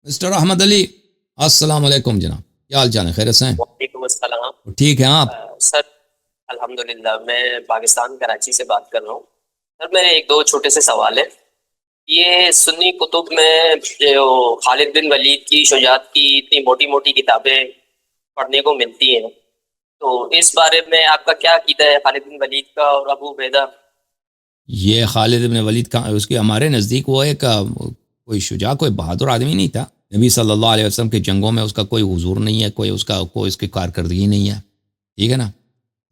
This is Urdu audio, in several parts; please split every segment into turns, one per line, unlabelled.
مسٹر احمد علی، السلام علیکم جناب، کیا حال چال ہے؟ خیریت سے ہیں؟
وعلیکم السلام
ٹھیک ہیں آپ؟
سر، الحمدللہ میں پاکستان کراچی سے بات کر رہا ہوں سر۔ میرے ایک دو چھوٹے سے سوال ہیں۔ یہ سنی کتب میں جو خالد بن ولید کی شجاعت کی اتنی موٹی موٹی کتابیں پڑھنے کو ملتی ہیں، تو اس بارے میں آپ کا کیا عقیدہ ہے خالد بن ولید کا اور ابو عبیدہ؟
یہ خالد بن ولید کا اس کے ہمارے نزدیک وہ ایک کوئی شجاع، کوئی بہادر آدمی نہیں تھا۔ نبی صلی اللہ علیہ وسلم کے جنگوں میں اس کا کوئی حضور نہیں ہے، کوئی اس کی کارکردگی نہیں ہے، ٹھیک ہے نا۔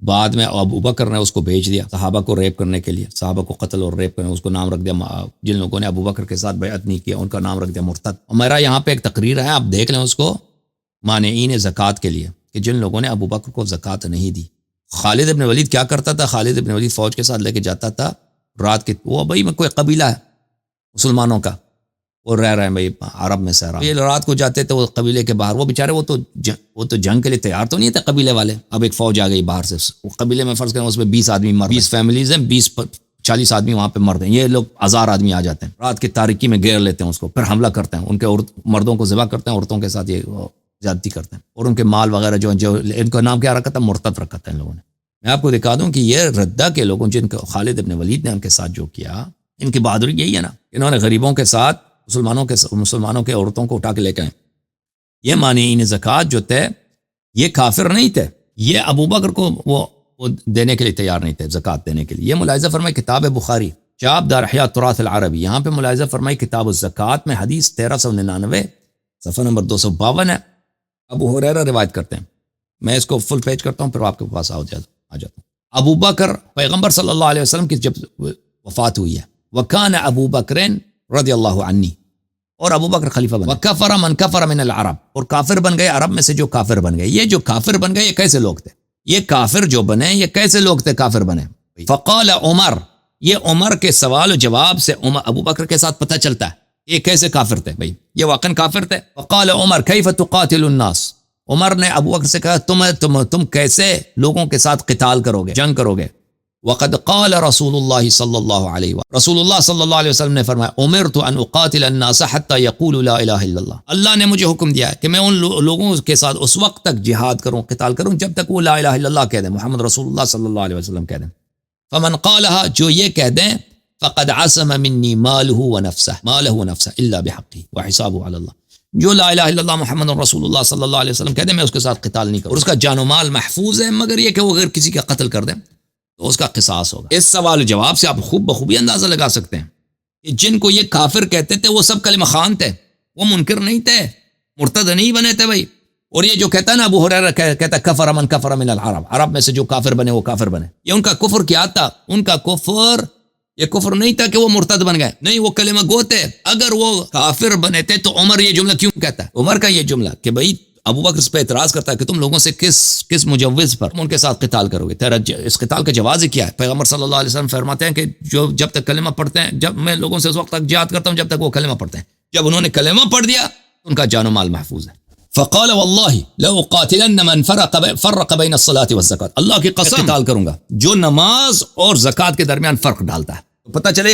بعد میں ابو بکر نے اس کو بھیج دیا صحابہ کو ریپ کرنے کے لیے، صحابہ کو قتل اور ریپ کرنے، اس کو نام رکھ دیا، جن لوگوں نے ابو بکر کے ساتھ بیعت نہیں کیا ان کا نام رکھ دیا مرتد۔ اور میرا یہاں پہ ایک تقریر ہے، آپ دیکھ لیں اس کو، مانعین زکوٰۃ کے لیے، کہ جن لوگوں نے ابو بکر کو زکوٰۃ نہیں دی۔ خالد بن ولید کیا کرتا تھا؟ خالد بن ولید فوج کے ساتھ لے کے جاتا تھا رات کے، وہ بھائی میں کوئی قبیلہ ہے مسلمانوں کا، وہ رہ رہے ہیں بھائی عرب میں سہرا، یہ رات کو جاتے تھے وہ قبیلے کے باہر، وہ بیچارے وہ تو جنگ کے لیے تیار تو نہیں تھے قبیلے والے۔ اب ایک فوج آ گئی باہر سے، وہ قبیلے میں فرض کریں اس میں 20 آدمی مر، 20 فیملیز ہیں، 40 آدمی وہاں پہ مرد ہیں، یہ لوگ 1000 آدمی آ جاتے ہیں، رات کی تاریکی میں گھیر لیتے ہیں اس کو، پھر حملہ کرتے ہیں، ان کے مردوں کو ذبح کرتے ہیں، عورتوں کے ساتھ یہ زیادتی کرتے ہیں، اور ان کے مال وغیرہ جو ان کا نام کیا رکھا تھا؟ مرتد رکھا تھا ان لوگوں نے۔ میں آپ کو دکھا دوں کہ یہ ردہ کے لوگوں جن کو خالد بن ولید نے ان کے ساتھ جو کیا، ان کی بہادری یہی ہے نا، انہوں نے غریبوں کے ساتھ مسلمانوں کے عورتوں کو اٹھا کے لے کے آئے۔ یہ مانعین زکوٰۃ جو تھے یہ کافر نہیں تھے، یہ ابو بکر کو وہ دینے کے لیے تیار نہیں تھے، زکوٰۃ دینے کے لیے۔ یہ ملاحظہ فرمائی کتاب بخاری چاپ دار احیاء التراث العربی، یہاں پہ ملاحظہ فرمائی کتاب الزکوٰۃ میں حدیث 1399 صفحہ نمبر 252 ہے، ابو ہریرہ روایت کرتے ہیں۔ میں اس کو فل پیج کرتا ہوں پھر آپ کے پاس آ جاتا ہوں۔ ابو بکر پیغمبر صلی اللہ علیہ وسلم کی جب وفات ہوئی ہے، وکان ابو بکر رضی اللہ عنہ، اور ابو بکر خلیفہ بن گئے، وکفر من کفر من العرب، اور کافر بن گئے عرب میں سے جو کافر بن گئے۔ یہ جو کافر بن گئے یہ کیسے لوگ تھے؟ یہ کافر جو بنے یہ کیسے لوگ تھے کافر بنے؟ فقال عمر، یہ عمر کے سوال و جواب سے ابو بکر کے ساتھ پتہ چلتا ہے یہ کیسے کافر تھے، بھائی یہ واقعا کافر تھے۔ فقال عمر کیف تقاتل الناس، عمر نے ابو بکر سے کہا تم کیسے لوگوں کے ساتھ قتال کرو گے، جنگ کرو گے؟ وقد قال رسول اللہ صلی اللہ علیہ وسلم، رسول اللہ صلی اللہ علیہ وسلم نے فرمایا امرت ان اقاتل الناس حتى يقولوا لا الہ الا اللہ، اللہ نے مجھے حکم دیا ہے کہ میں ان لوگوں کے ساتھ اس وقت تک جہاد کروں، قتال کروں جب تک وہ لا الہ الا اللہ کہہ دیں، محمد رسول اللہ صلی اللہ علیہ وسلم کہہ دیں۔ فمن قالها، جو یہ کہہ دیں، فقد عصم منی ماله ونفسه الا بحقه وحسابه على اللہ، جو لا الہ الا اللہ محمد رسول اللہ صلی اللہ علیہ وسلم کہہ دیں میں اس کے ساتھ قتال نہیں کروں، اور اس کا جان و مال محفوظ ہے، مگر یہ کہ وہ اگر کسی کا قتل کر دیں تو اس کا قصاص ہوگا۔ اس سوال و جواب سے آپ خوب بخوبی اندازہ لگا سکتے ہیں کہ جن کو یہ کافر کہتے تھے وہ سب کلمہ خوان تھے، وہ منکر نہیں تھے، مرتد نہیں بنے تھے بھائی۔ اور یہ جو کہتا ہے نا ابو ہریرہ کہتا ہے کفر من کفر من العرب، عرب میں سے جو کافر بنے وہ کافر بنے، یہ ان کا کفر کیا تھا؟ ان کا کفر یہ کفر نہیں تھا کہ وہ مرتد بن گئے، نہیں، وہ کلمہ گو تھے۔ اگر وہ کافر بنے تھے تو عمر یہ جملہ کیوں کہتا ہے؟ عمر کا یہ جملہ کہ بھائی ابو بکر اس پہ اعتراض کرتا ہے کہ تم لوگوں سے کس مجوز پر ان کے ساتھ قتال کرو گے، تیرا اس قتال کا جواز کیا ہے؟ پیغمبر صلی اللہ علیہ وسلم فرماتے ہیں کہ جب تک کلمہ پڑھتے ہیں، جب میں لوگوں سے اس وقت تک جہاد کرتا ہوں جب تک وہ کلمہ پڑھتے ہیں، جب انہوں نے کلمہ پڑھ دیا ان کا جان و مال محفوظ ہے۔ فقال واللہ لأقاتلن من فرق بین الصلاة والزکاة، اللہ کی قسم قتال کروں گا جو نماز اور زکوٰۃ کے درمیان فرق ڈالتا ہے۔ پتہ چلے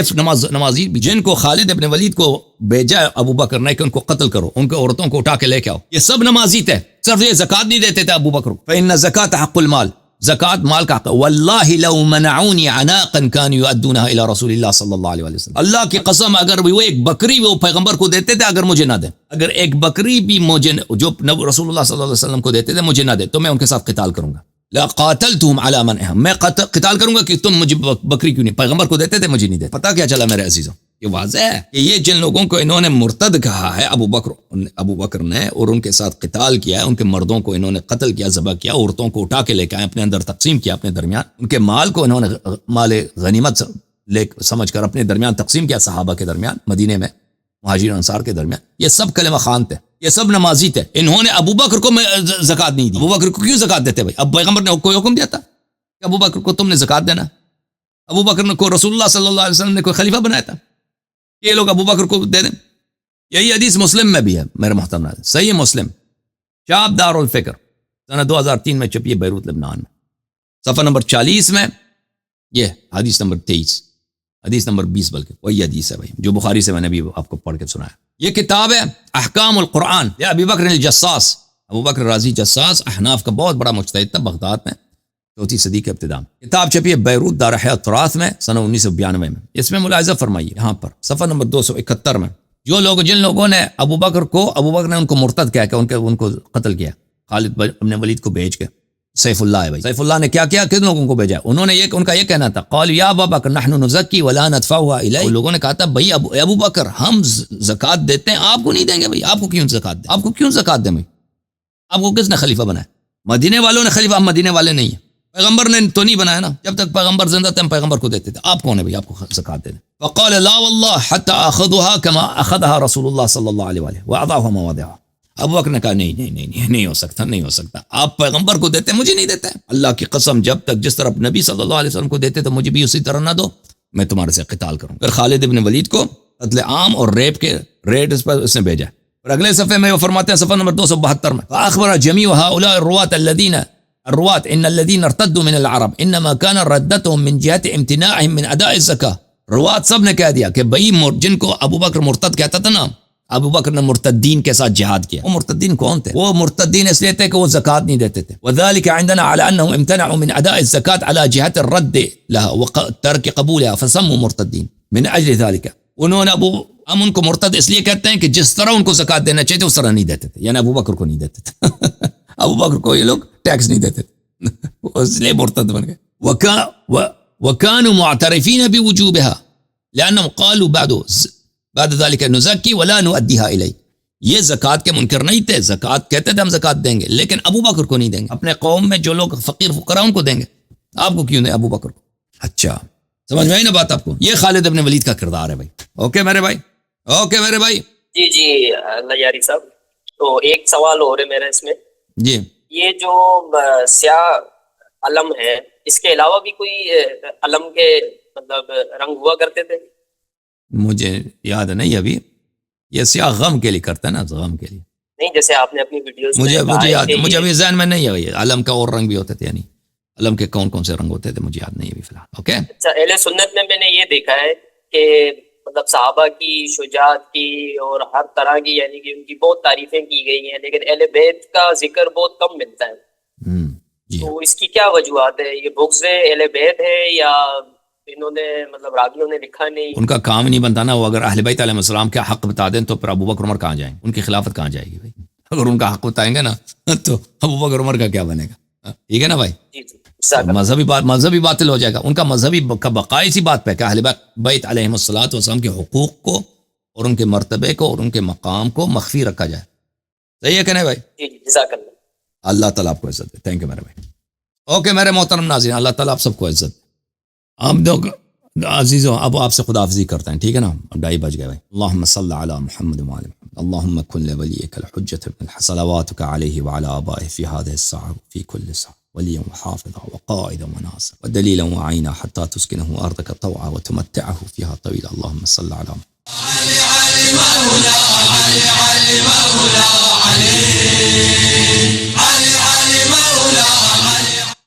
نمازی بھی جن کو خالد ابن ولید کو بھیجا ابو بکر نے کہ ان کو قتل کرو، ان کے عورتوں کو اٹھا کے لے کے آؤ، یہ سب نمازی تھے، صرف یہ زکوٰۃ نہیں دیتے تھے ابو بکر کو۔ فإن الزکاة حق المال، زکوٰۃ مال کا حق ہے۔ واللہ لو منعونی عناقا كانوا يؤدونها الى رسول اللہ صلی اللہ علیہ وسلم، اللہ کی قسم اگر وہ ایک بکری وہ پیغمبر کو دیتے تھے، اگر مجھے نہ دیں، اگر ایک بکری بھی مجھے جو رسول اللہ صلی اللہ علیہ وسلم کو دیتے تھے مجھے نہ دے تو میں ان کے ساتھ قتال کروں گا۔ لقاتلتهم على منعهم، میں قتال کروں گا کہ تم مجھے بکری کیوں نہیں، پیغمبر کو دیتے تھے مجھے نہیں دیتے۔ پتہ کیا چلا میرے عزیزوں؟ یہ واضح ہے کہ یہ جن لوگوں کو انہوں نے مرتد کہا ہے ابو بکر نے، اور ان کے ساتھ قتال کیا ہے، ان کے مردوں کو انہوں نے قتل کیا، ذبح کیا، عورتوں کو اٹھا کے لے کے آئے، اپنے اندر تقسیم کیا، اپنے درمیان ان کے مال کو انہوں نے مال غنیمت سمجھ کر اپنے درمیان تقسیم کیا، صحابہ کے درمیان، مدینے میں مہاجرین انصار کے درمیان، یہ سب کلمہ خوان تھے، یہ سب نمازی تھے۔ انہوں نے ابو بکر کو زکوٰۃ نہیں دی۔ ابو بکر کو کیوں زکوٰۃ دیتے بھائی؟ اب پیغمبر نے کوئی حکم دیا تھا کہ ابو بکر کو تم نے زکوٰۃ دینا؟ ابو بکر نے کو رسول اللہ صلی اللہ علیہ وسلم نے کوئی خلیفہ بنایا تھا یہ لوگ ابو بکر کو دے دیں؟ یہی حدیث مسلم میں بھی ہے میرے محترم ناظرین، صحیح مسلم چاپ دار الفکر سنہ 2003 میں چھپی ہے بیروت لبنان میں، صفحہ نمبر 40 میں، یہ حدیث نمبر 23، حدیث نمبر 20 بلکہ وہی حدیث ہے بھائی جو بخاری سے میں نے بھی آپ کو پڑھ کے سنایا۔ یہ کتاب ہے احکام القرآن یا ابی بکر الجساس. ابو بکر رازی جساس احناف کا بہت بڑا مجتہد تھا بغداد میں 4 صدی کے ابتدا میں. کتاب چھپی ہے بیروت دار حیات تراث میں سنہ 1992 میں. اس میں ملاحظہ فرمائیے یہاں پر صفحہ نمبر 271 میں جن لوگوں نے ابو بکر نے ان کو مرتد کیا کہ ان کو قتل کیا خالد بن ولید کو بھیج کے. سیف اللہ ہے بھائی. سیف اللہ نے کیا کن لوگوں کو بھیجا؟ انہوں نے ان کا یہ کہنا تھا قال یا ابا بکر نحن نزکی ولا ندفعها الیک. لوگوں نے کہا تھا بھائی ابو بکر ہم زکات دیتے ہیں آپ کو نہیں دیں گے. بھائی آپ کو کیوں زکات دیں؟ آپ کو کیوں زکات دیں؟ بھائی آپ کو کس نے خلیفہ بنایا؟ مدینے والوں نے خلیفہ. ہم مدینے والے نہیں ہیں. پیغمبر نے تو نہیں بنایا نا. جب تک پیغمبر زندہ تھے ہم پیغمبر کو دیتے تھے. آپ کون ہے بھائی آپ کو زکات دے دیں؟ فقال لا والله حتى اخذها كما اخذها رسول الله صلی اللہ علیہ وآلہ واضعها مواضعها. ابو بکر نے کہا نہیں ہو سکتا. آپ پیغمبر کو دیتے مجھے نہیں دیتے. اللہ کی قسم جب تک جس طرح نبی صلی اللہ علیہ وسلم کو دیتے تو مجھے بھی اسی طرح نہ دو. میں تمہارے سے قتال کروں. پھر خالد ابن ولید کو قتل عام اور ریپ کے ریٹ اس پر اس نے بھیجا. اور اگلے صفحے میں وہ فرماتے ہیں صفحہ نمبر 272 میں فاخبر جميع هؤلاء الرواة ان الذين ارتدوا من العرب انما كان ردتهم من جهه امتناعهم من اداء الزكاه. روات سب نے کہہ دیا کہ بھئی جن کو ابو بکر مرتد کہتا تھا نا ابو بکر نے مرتدین کے ساتھ جہاد کیا. وہ مرتدین کون تھے؟ وہ مرتدین اس لیے تھے کہ وہ زکات نہیں دیتے تھے. وذلك عندنا على انهم امتنعوا من اداء الزكاه على جهه الرد لها وترك قبولها فسموا مرتدين من اجل ذلك. انہوں نے ہم ان کو مرتد اس لیے کہتے ہیں کہ جس طرح ان کو زکات دینا چاہیے اس طرح نہیں دیتے تھے. یعنی ابو بکر کو نہیں دیتے تھے. ابو بکر کو یہ لوگ ٹیکس نہیں دیتے تھے اس لیے مرتد بن گئے. وكانوا معترفين بوجوبها لانهم قالوا بعد ذلك نزکی ولا نؤدیها الیک. یہ زکات کے منکر نہیں تھے. زکات کہتے تھے ہم زکات دیں گے لیکن ابو بکر کو نہیں دیں گے. اپنے قوم میں جو لوگ فقیر فقراء ان کو دیں گے. آپ کو کیوں دیں ابو بکر کو؟ اچھا سمجھ میں آئی نا بات آپ کو. یہ خالد ابن ولید کا کردار ہے بھائی. اوکے میرے بھائی.
جی لیاری صاحب تو ایک سوال اور ہے میرا اس میں.
جی
یہ جو سیاہ علم ہے اس کے علاوہ بھی کوئی علم کے مطلب رنگ ہوا کرتے تھے؟
مجھے یاد نہیں ابھی. یہ سیاہ غم کے لیے کرتا ہے نا غم کے لیے.
نہیں جیسے آپ نے اپنی ویڈیوز
مجھے یاد مجھے ابھی ذہن میں نہیں ہے. علم کا اور رنگ بھی ہوتے تھے یعنی علم کے کون سے رنگ ہوتے تھے مجھے یاد نہیں ابھی فی الحال. اوکے
اچھا اہل سنت میں نے یہ دیکھا ہے کہ مطلب صحابہ کی شجاعت کی اور ہر طرح کی یعنی کہ ان کی بہت تعریفیں کی گئی ہیں لیکن اہل بیت کا ذکر بہت کم ملتا ہے.
جی
تو اس کی کیا وجوہات ہے؟ یہ بغض اہل بیت ہے یا انہوں نے مطلب راویوں نے لکھا نہیں؟
ان کا کام نہیں بنتا نا. وہ اگر اہل بیت علیہ السلام کا حق بتا دیں تو پھر ابو بکر عمر کہاں جائیں؟ ان کی خلافت کہاں جائے گی بھائی؟ اگر ان کا حق بتائیں گے نا تو ابو بکر عمر کا کیا بنے گا؟ ٹھیک ہے نا بھائی. مذہبی باطل ہو جائے گا. ان کا مذہبی کا بقا اسی بات پہ کہ اہل بیت علیہ السلام کے حقوق کو اور ان کے مرتبے کو اور ان کے مقام کو مخفی رکھا جائے. صحیح ہے کہ نہیں بھائی؟
جی جزاک اللہ.
اللہ تعالیٰ آپ کو عزت دے. تھینک یو میرے بھائی. اوکے میرے محترم ناظرین اللہ تعالیٰ آپ سب کو عزت دے. ہم دو عزیزوں اب آپ سے خداحافظی کرتے ہیں ٹھیک ہے نا. اب 2:30 بج گئے بھائی. اللہم صل علی محمد وعلی محمد. اللہم کن لولیک الحجۃ ابن الحسن صلواتک علیہ وعلی آبائہ فی هذه الساعة وفی کل ساعة وليا وحافظا وقائدا وناصرا ودليلا وعينا حتى تسكنه أرضك طوعا وتمتعه فيها طويلا. اللهم صل على علي مولا علي مولا علي